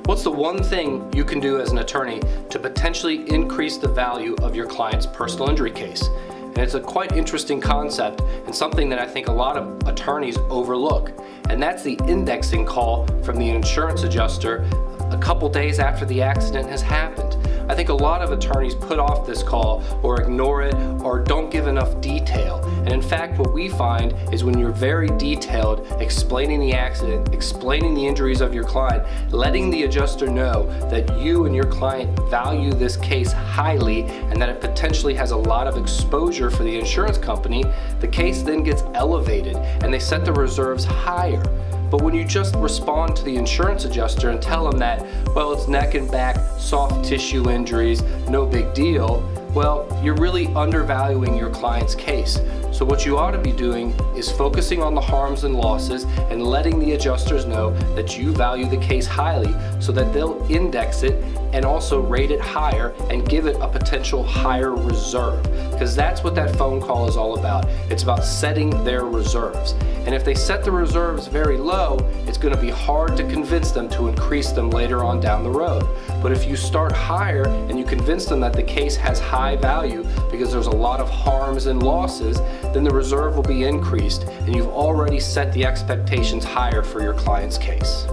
What's the one thing you can do as an attorney to potentially increase the value of your client's personal injury case? And it's a quite interesting concept and something that I think a lot of attorneys overlook. And that's the indexing call from the insurance adjuster a couple days after the accident has happened. I think a lot of attorneys put off this call or ignore it or don't give enough detail. And in fact, what we find is when you're very detailed, explaining the accident, explaining the injuries of your client, letting the adjuster know that you and your client value this case highly and that it potentially has a lot of exposure for the insurance company, the case then gets elevated and they set the reserves higher. But when you just respond to the insurance adjuster and tell them that, well, it's neck and back, soft tissue injuries, no big deal, well, you're really undervaluing your client's case. So what you ought to be doing is focusing on the harms and losses and letting the adjusters know that you value the case highly so that they'll index it and also rate it higher and give it a potential higher reserve. Because that's what that phone call is all about. It's about setting their reserves. And if they set the reserves very low, it's going to be hard to convince them to increase them later on down the road. But if you start higher and you convince them that the case has high value because there's a lot of harms and losses, then the reserve will be increased and you've already set the expectations higher for your client's case.